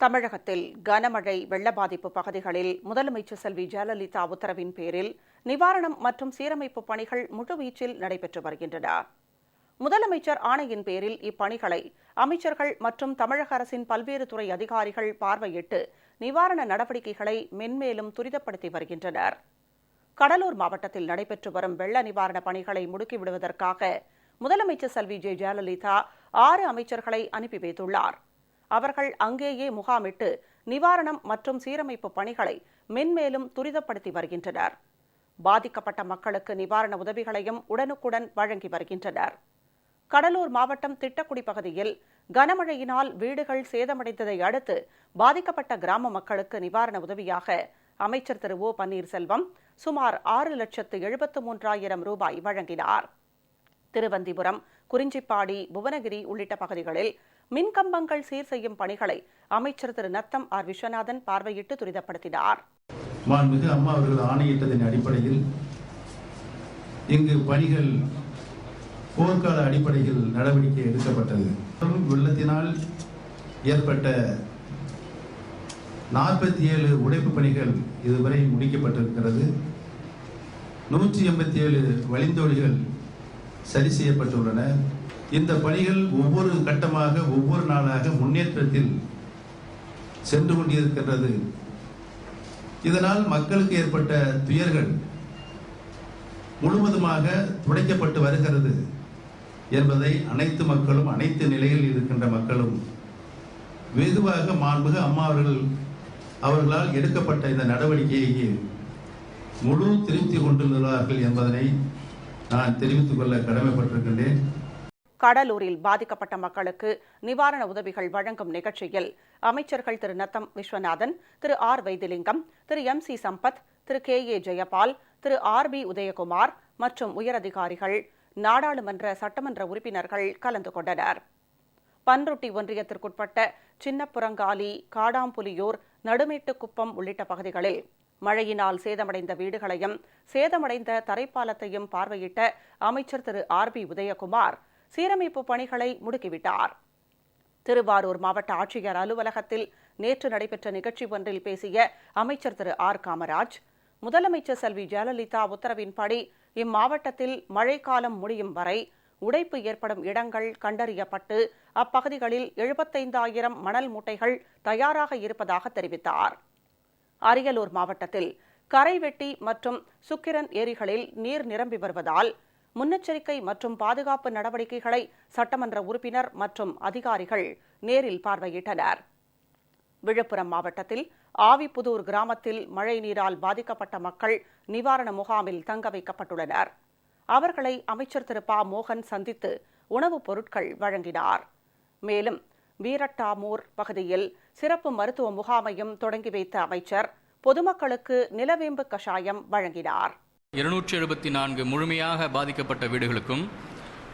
தமிழகத்தில் கனமழை வெள்ள பாதிப்பு பகுதிகளில் முதலமைச்சர் செல்வி ஜெயலலிதா உத்தரவின் பேரில் நிவாரணம் மற்றும் சீரமைப்பு பணிகள் முழுவீச்சில் நடைபெற்று வருகின்றன. முதலமைச்சர் ஆணையின் பேரில் இப்பணிகளை அமைச்சர்கள் மற்றும் தமிழக அரசின் பல்வேறு துறை அதிகாரிகள் பார்வையிட்டு நிவாரண நடவடிக்கைகளை மென்மேலும் துரிதப்படுத்தி வருகின்றனர். கடலூர் மாவட்டத்தில் நடைபெற்று வரும் வெள்ள நிவாரண பணிகளை முடுக்கிவிடுவதற்காக முதலமைச்சர் செல்வி ஜெயலலிதா 6 அமைச்சர்களை அனுப்பி வைத்துள்ளார். அவர்கள் அங்கேயே முகாமிட்டு நிவாரணம் மற்றும் சீரமைப்பு பணிகளை மென்மேலும் துரிதப்படுத்தி வருகின்றனர். பாதிக்கப்பட்ட மக்களுக்கு நிவாரண உதவிகளையும் உடனுக்குடன் வழங்கி வருகின்றனர். கடலூர் மாவட்டம் திட்டக்குடி பகுதியில் கனமழையினால் வீடுகள் சேதமடைந்ததை அடுத்து பாதிக்கப்பட்ட கிராம மக்களுக்கு நிவாரண உதவியாக அமைச்சர் திரு ஓ பன்னீர்செல்வம் சுமார் 6,73,000 ரூபாய் வழங்கினார். திருவந்திபுரம், குறிஞ்சிப்பாடி, புவனகிரி உள்ளிட்ட பகுதிகளில் மின்கம்பங்கள் சீர் செய்யும் பணிகளை அமைச்சர் திரு நத்தம் ஆர் விஸ்வநாதன் பார்வையிட்டு துரிதப்படுத்தினார். மாண்புமிகு அம்மா அவர்கள் ஆணையிட்டதன் அடிப்படையில் இங்கு பணிகள் போர்க்கால அடிப்படையில் நடவடிக்கை எடுக்கப்பட்டது. வெள்ளத்தினால் ஏற்பட்ட 47 உடைப்பு பணிகள் இதுவரை முடிக்கப்பட்டிருக்கிறது. 187 வழிந்தோடிகள் சரி செய்யப்பட்டுள்ளன. இந்த பணிகள் ஒவ்வொரு கட்டமாக ஒவ்வொரு நாளாக முன்னேற்றத்தில் சென்று கொண்டிருக்கின்றது. இதனால் மக்களுக்கு ஏற்பட்ட துயர்கள் முழுவதுமாக துடைக்கப்பட்டு வருகிறது என்பதை அனைத்து மக்களும், அனைத்து நிலையில் இருக்கின்ற மக்களும் வெகுவாக மாண்புமிகு அம்மா அவர்களால் எடுக்கப்பட்ட இந்த நடவடிக்கையை முழு திருப்தி கொண்டுள்ளார்கள் என்பதனை நான் தெரிவித்துக் கொள்ள கடமைப்பட்டிருக்கின்றேன். கடலூரில் பாதிக்கப்பட்ட மக்களுக்கு நிவாரண உதவிகள் வழங்கும் நிகழ்ச்சியில் அமைச்சர்கள் திரு நத்தம் விஸ்வநாதன், திரு ஆர் வைத்திலிங்கம், திரு எம் சி சம்பத், திரு கே ஏ ஜெயபால், திரு ஆர் பி உதயகுமார் மற்றும் உயரதிகாரிகள், நாடாளுமன்ற சட்டமன்ற உறுப்பினர்கள் கலந்து கொண்டனர். பன்ருட்டி ஒன்றியத்திற்குட்பட்ட சின்னப்புறங்காலி, காடாம்புலியூர், நடுமேட்டுக்குப்பம் உள்ளிட்ட பகுதிகளில் மழையினால் சேதமடைந்த வீடுகளையும் சேதமடைந்த தரைப்பாலத்தையும் பார்வையிட்ட அமைச்சர் திரு ஆர் பி உதயகுமார் சீரமைப்பு பணிகளை முடுக்கிவிட்டார். திருவாரூர் மாவட்ட ஆட்சியர் அலுவலகத்தில் நேற்று நடைபெற்ற நிகழ்ச்சி ஒன்றில் பேசிய அமைச்சர் திரு ஆர் காமராஜ், முதலமைச்சர் செல்வி ஜெயலலிதா உத்தரவின்படி இம்மாவட்டத்தில் மழைக்காலம் முடியும் வரை உடைப்பு ஏற்படும் இடங்கள் கண்டறியப்பட்டு அப்பகுதிகளில் 75,000 மணல் மூட்டைகள் தயாராக இருப்பதாக தெரிவித்தார். அரியலூர் மாவட்டத்தில் கரைவெட்டி மற்றும் சுக்கிரன் ஏரிகளில் நீர் நிரம்பி வருவதால் முன்னெச்சரிக்கை மற்றும் பாதுகாப்பு நடவடிக்கைகளை சட்டமன்ற உறுப்பினர் மற்றும் அதிகாரிகள் நேரில் பார்வையிட்டனர். விழுப்புரம் மாவட்டத்தில் ஆவிப்புதூர் கிராமத்தில் மழை நீரால் பாதிக்கப்பட்ட மக்கள் நிவாரண முகாமில் தங்க வைக்கப்பட்டுள்ளனர். அவர்களை அமைச்சர் திரு ப மோகன் சந்தித்து உணவுப் பொருட்கள் வழங்கினார். மேலும் வீரட்டாமூர் பகுதியில் சிறப்பு மருத்துவ முகாமையும் தொடங்கி வைத்த அமைச்சர் பொதுமக்களுக்கு நிலவேம்பு கஷாயம் வழங்கினார். 274 முழுமையாக பாதிக்கப்பட்ட வீடுகளுக்கும்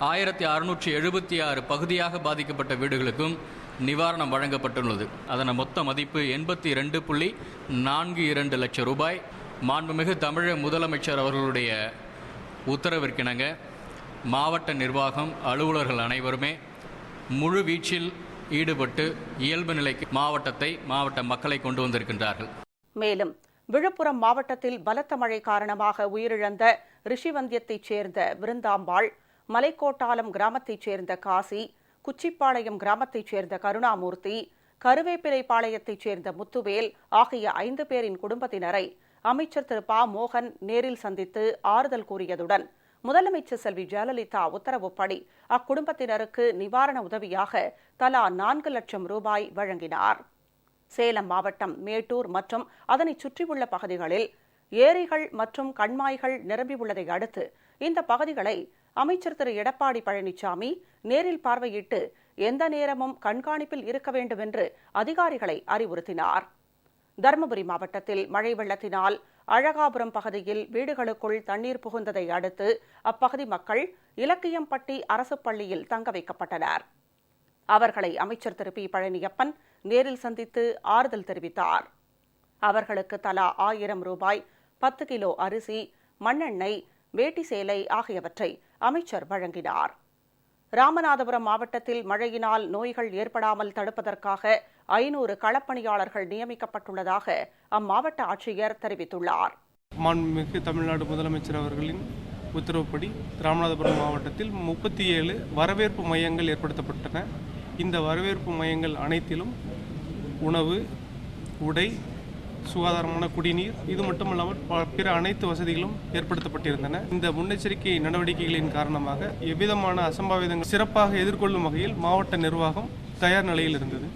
1676 பகுதியாக பாதிக்கப்பட்ட வீடுகளுக்கும் நிவாரணம் வழங்கப்பட்டுள்ளது. அதன் மொத்த மதிப்பு 82.42 லட்சம் ரூபாய். மாண்புமிகு தமிழக முதலமைச்சர் அவர்களுடைய உத்தரவிற்கிணங்க மாவட்ட நிர்வாகம், அலுவலர்கள் அனைவருமே முழு வீச்சில் ஈடுபட்டு இயல்பு நிலைக்கு மாவட்ட மக்களை கொண்டு வந்திருக்கின்றார்கள். மேலும் விழுப்புரம் மாவட்டத்தில் பலத்த மழை காரணமாக உயிரிழந்த ரிஷிவந்தியத்தைச் சேர்ந்த விருந்தாம்பாள், மலைக்கோட்டாலம் கிராமத்தைச் சேர்ந்த காசி, குச்சிப்பாளையம் கிராமத்தைச் சேர்ந்த கருணாமூர்த்தி, கருவேப்பிலைப்பாளையத்தைச் சேர்ந்த முத்துவேல் ஆகிய 5 பேரின் குடும்பத்தினரை அமைச்சர் திரு ப மோகன் நேரில் சந்தித்து ஆறுதல் கூறியதுடன் முதலமைச்சர் செல்வி ஜெயலலிதா உத்தரவுப்படி அக்குடும்பத்தினருக்கு நிவாரண உதவியாக தலா 4 லட்சம் ரூபாய் வழங்கினார். சேலம் மாவட்டம் மேட்டூர் மற்றும் அதனை சுற்றியுள்ள பகுதிகளில் ஏரிகள் மற்றும் கண்மாய்கள் நிரம்பியுள்ளதை அடுத்து இந்த பகுதிகளை அமைச்சர் திரு எடப்பாடி பழனிசாமி நேரில் பார்வையிட்டு எந்த நேரமும் கண்காணிப்பில் இருக்க வேண்டும் என்று அதிகாரிகளை அறிவுறுத்தினார். தருமபுரி மாவட்டத்தில் மழை வெள்ளத்தினால் அழகாபுரம் பகுதியில் வீடுகளுக்குள் தண்ணீர் புகுந்ததை அடுத்து அப்பகுதி மக்கள் இலக்கியம்பட்டி அரசு பள்ளியில் தங்க வைக்கப்பட்டனர். அவர்களை அமைச்சர் திரு பி பழனியப்பன் நேரில் சந்தித்து ஆறுதல் தெரிவித்தார். அவர்களுக்கு தலா 1000 ரூபாய், 10 கிலோ அரிசி, மண்ணெண்ணெய், வேட்டி சேலை ஆகியவற்றை அமைச்சர் வழங்கினார். ராமநாதபுரம் மாவட்டத்தில் மழையினால் நோய்கள் ஏற்படாமல் தடுப்பதற்காக 500 களப்பணியாளர்கள் நியமிக்கப்பட்டுள்ளதாக அம்மாவட்ட ஆட்சியர் தெரிவித்துள்ளார். மாண்புமிகு தமிழ்நாடு முதலமைச்சர் அவர்களின் உத்தரவுப்படி ராமநாதபுரம் மாவட்டத்தில் 37 வரவேற்பு மையங்கள் ஏற்படுத்தப்பட்டன. இந்த வரவேற்பு மையங்கள் அனைத்திலும் உணவு, உடை, சுகாதாரமான குடிநீர், இது மட்டுமல்லாமல் பிற அனைத்து வசதிகளும் ஏற்படுத்தப்பட்டிருந்தன. இந்த முன்னெச்சரிக்கை நடவடிக்கைகளின் காரணமாக எவ்விதமான அசம்பாவிதங்கள் சிறப்பாக எதிர்கொள்ளும் வகையில் மாவட்ட நிர்வாகம் தயார் நிலையில் இருந்தது.